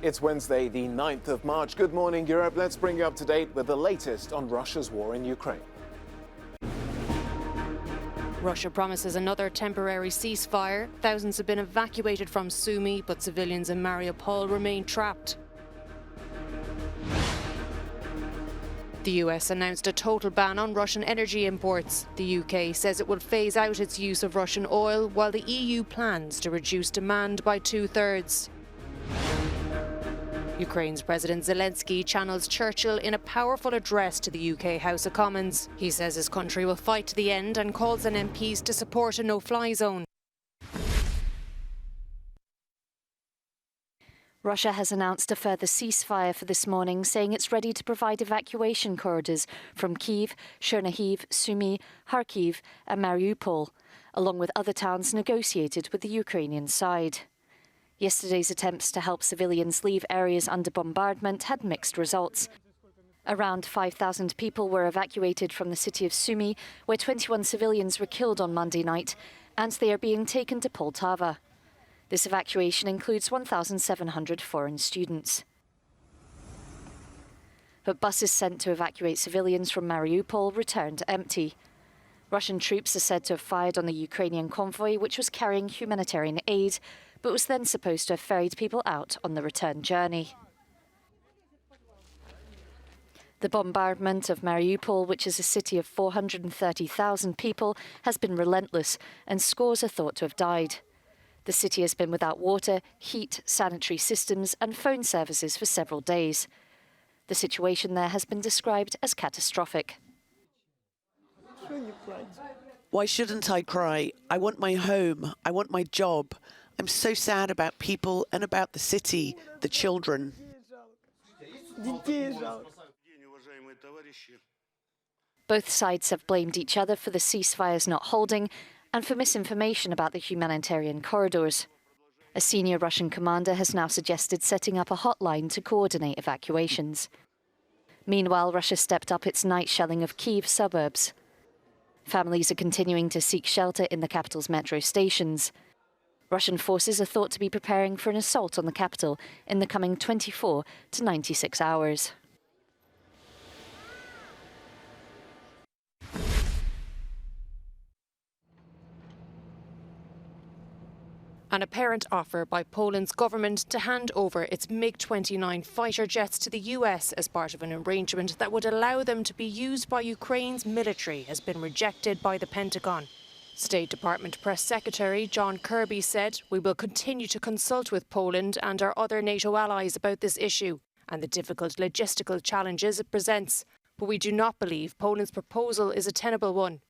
It's Wednesday, the 9th of March. Good morning, Europe. Let's bring you up to date with the latest on Russia's war in Ukraine. Russia promises another temporary ceasefire. Thousands have been evacuated from Sumy, but civilians in Mariupol remain trapped. The US announced a total ban on Russian energy imports. The UK says it will phase out its use of Russian oil, while the EU plans to reduce demand by 2/3. Ukraine's President Zelenskyy channels Churchill in a powerful address to the UK House of Commons. He says his country will fight to the end and calls on MPs to support a no-fly zone. Russia has announced a further ceasefire for this morning, saying it's ready to provide evacuation corridors from Kyiv, Chernihiv, Sumy, Kharkiv and Mariupol, along with other towns negotiated with the Ukrainian side. Yesterday's attempts to help civilians leave areas under bombardment had mixed results. Around 5,000 people were evacuated from the city of Sumy, where 21 civilians were killed on Monday night, and they are being taken to Poltava. This evacuation includes 1,700 foreign students. But buses sent to evacuate civilians from Mariupol returned empty. Russian troops are said to have fired on the Ukrainian convoy, which was carrying humanitarian aid, but was then supposed to have ferried people out on the return journey. The bombardment of Mariupol, which is a city of 430,000 people, has been relentless, and scores are thought to have died. The city has been without water, heat, sanitary systems and phone services for several days. The situation there has been described as catastrophic. Why shouldn't I cry? I want my home. I want my job. I'm so sad about people and about the city, the children. Both sides have blamed each other for the ceasefires not holding and for misinformation about the humanitarian corridors. A senior Russian commander has now suggested setting up a hotline to coordinate evacuations. Meanwhile, Russia stepped up its night shelling of Kyiv suburbs. Families are continuing to seek shelter in the capital's metro stations. Russian forces are thought to be preparing for an assault on the capital in the coming 24 to 96 hours. An apparent offer by Poland's government to hand over its MiG-29 fighter jets to the US as part of an arrangement that would allow them to be used by Ukraine's military has been rejected by the Pentagon. State Department Press Secretary John Kirby said, "We will continue to consult with Poland and our other NATO allies about this issue and the difficult logistical challenges it presents, but we do not believe Poland's proposal is a tenable one."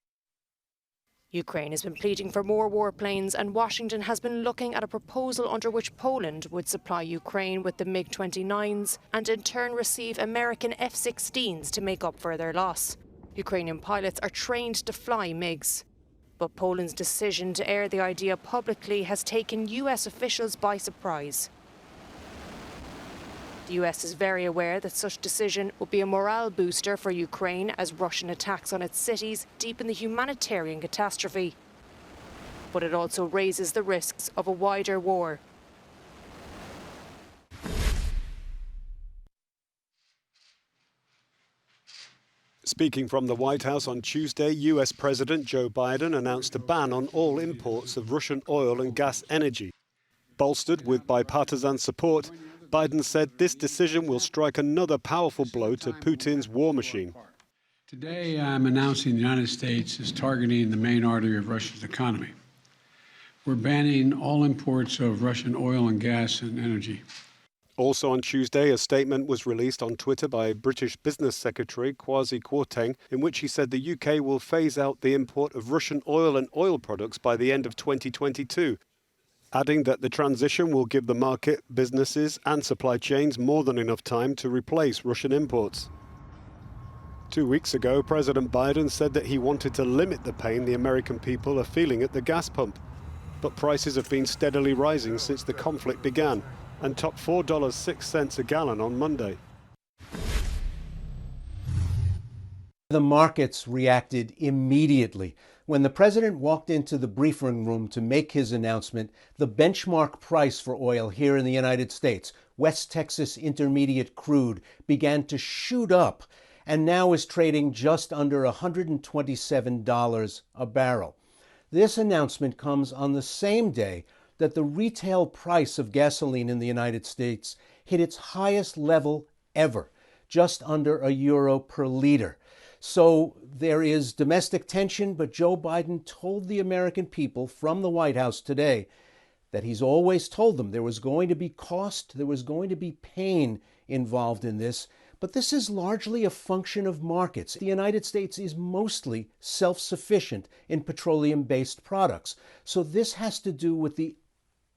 Ukraine has been pleading for more warplanes, and Washington has been looking at a proposal under which Poland would supply Ukraine with the MiG-29s and in turn receive American F-16s to make up for their loss. Ukrainian pilots are trained to fly MiGs. But Poland's decision to air the idea publicly has taken US officials by surprise. The US is very aware that such decision will be a morale booster for Ukraine as Russian attacks on its cities deepen the humanitarian catastrophe. But it also raises the risks of a wider war. Speaking from the White House on Tuesday, US President Joe Biden announced a ban on all imports of Russian oil and gas energy. Bolstered with bipartisan support, Biden said this decision will strike another powerful blow to Putin's war machine. Today, I'm announcing the United States is targeting the main artery of Russia's economy. We're banning all imports of Russian oil and gas and energy. Also on Tuesday, a statement was released on Twitter by British Business Secretary Kwasi Kwarteng, in which he said the UK will phase out the import of Russian oil and oil products by the end of 2022, adding that the transition will give the market, businesses and supply chains more than enough time to replace Russian imports. 2 weeks ago, President Biden said that he wanted to limit the pain the American people are feeling at the gas pump. But prices have been steadily rising since the conflict began, and topped $4.06 a gallon on Monday. The markets reacted immediately. When the president walked into the briefing room to make his announcement, the benchmark price for oil here in the United States, West Texas Intermediate crude, began to shoot up and now is trading just under $127 a barrel. This announcement comes on the same day that the retail price of gasoline in the United States hit its highest level ever, just under €1 per liter. So there is domestic tension, but Joe Biden told the American people from the White House today that he's always told them there was going to be cost, there was going to be pain involved in this, but this is largely a function of markets. The United States is mostly self-sufficient in petroleum-based products, so this has to do with the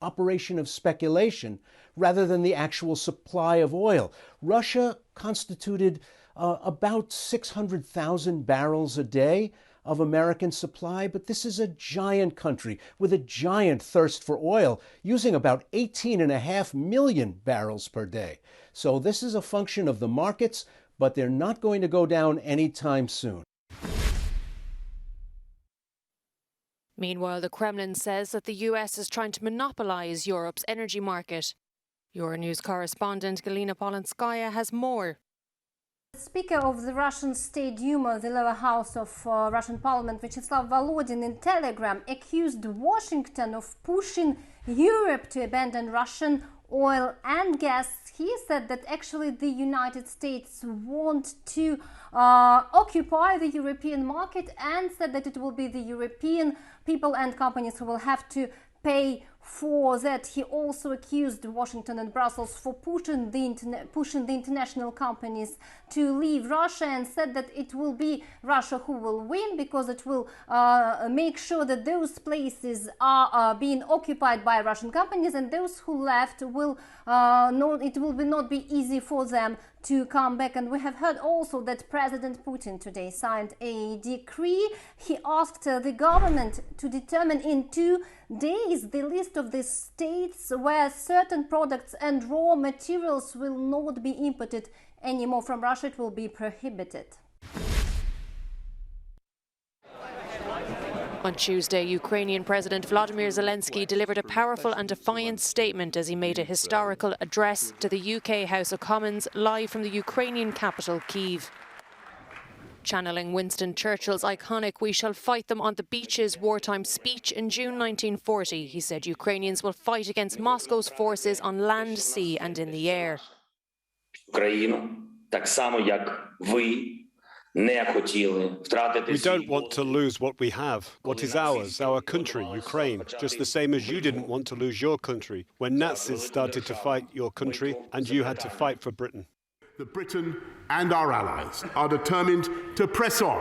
operation of speculation rather than the actual supply of oil. Russia constituted about 600,000 barrels a day of American supply, but this is a giant country with a giant thirst for oil, using about 18.5 million barrels per day. So this is a function of the markets, but they're not going to go down anytime soon. Meanwhile, the Kremlin says that the US is trying to monopolize Europe's energy market. Euronews correspondent Galina Polanskaya has more. The Speaker of the Russian State Duma, the lower house of Russian Parliament, Vyacheslav Volodin, in Telegram accused Washington of pushing Europe to abandon Russian oil and gas. He said that actually the United States want to occupy the European market, and said that it will be the European people and companies who will have to pay for that. He also accused Washington and Brussels for pushing the international companies to leave Russia, and said that it will be Russia who will win, because it will make sure that those places are being occupied by Russian companies, and those who left will it will not be easy for them to come back. And we have heard also that President Putin today signed a decree. He asked the government to determine in 2 days the list of the states where certain products and raw materials will not be imported anymore from Russia. It will be prohibited. On Tuesday, Ukrainian President Volodymyr Zelenskyy delivered a powerful and defiant statement as he made a historical address to the UK House of Commons live from the Ukrainian capital, Kyiv. Channeling Winston Churchill's iconic "We shall fight them on the beaches" wartime speech in June 1940, he said Ukrainians will fight against Moscow's forces on land, sea and in the air. We don't want to lose what we have, what is ours, our country, Ukraine, just the same as you didn't want to lose your country when Nazis started to fight your country and you had to fight for Britain. Britain and our allies are determined to press on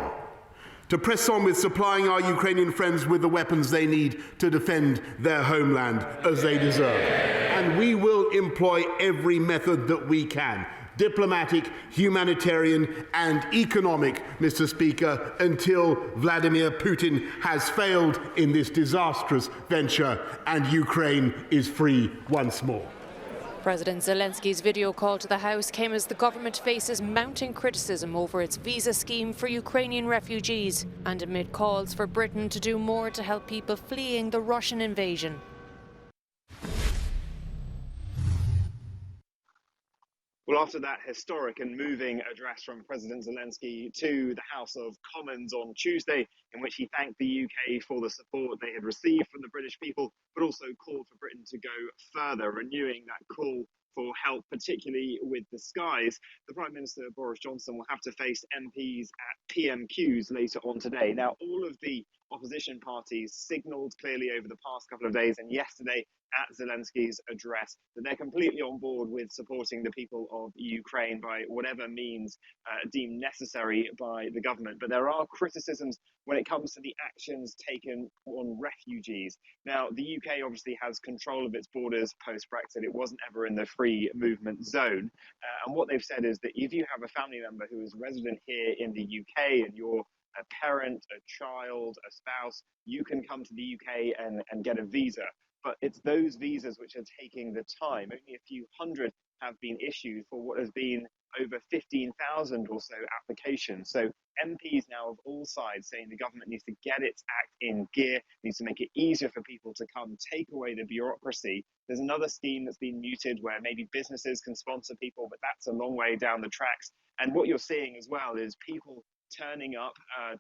with supplying our Ukrainian friends with the weapons they need to defend their homeland as they deserve. And we will employ every method that we can, diplomatic, humanitarian and economic, Mr. Speaker, until Vladimir Putin has failed in this disastrous venture and Ukraine is free once more. President Zelenskyy's video call to the House came as the government faces mounting criticism over its visa scheme for Ukrainian refugees, and amid calls for Britain to do more to help people fleeing the Russian invasion. Well, after that historic and moving address from President Zelenskyy to the House of Commons on Tuesday, in which he thanked the UK for the support they had received from the British people, but also called for Britain to go further, renewing that call for help, particularly with the skies, the Prime Minister Boris Johnson will have to face MPs at PMQs later on today. Now, all of the opposition parties signalled clearly over the past couple of days and yesterday at Zelenskyy's address that they're completely on board with supporting the people of Ukraine by whatever means deemed necessary by the government. But there are criticisms when it comes to the actions taken on refugees. Now, the UK obviously has control of its borders post-Brexit. It wasn't ever in the free movement zone. And what they've said is that if you have a family member who is resident here in the UK and you're a parent, a child, a spouse, you can come to the UK and get a visa. But it's those visas which are taking the time. Only a few hundred have been issued for what has been over 15,000 or so applications. So MPs now of all sides saying the government needs to get its act in gear, needs to make it easier for people to come, take away the bureaucracy. There's another scheme that's been mooted where maybe businesses can sponsor people, but that's a long way down the tracks. And what you're seeing as well is people turning up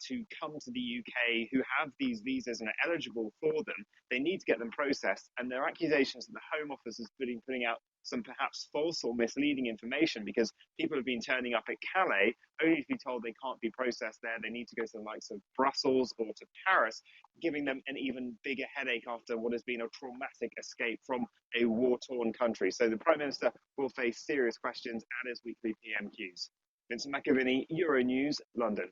to come to the UK who have these visas and are eligible for them. They need to get them processed, and there are accusations that the Home Office is putting out some perhaps false or misleading information, because people have been turning up at Calais only to be told they can't be processed there. They need to go to the likes of Brussels or to Paris, giving them an even bigger headache after what has been a traumatic escape from a war-torn country. So the Prime Minister will face serious questions at his weekly PMQs. Vincent McAviney, Euronews, London.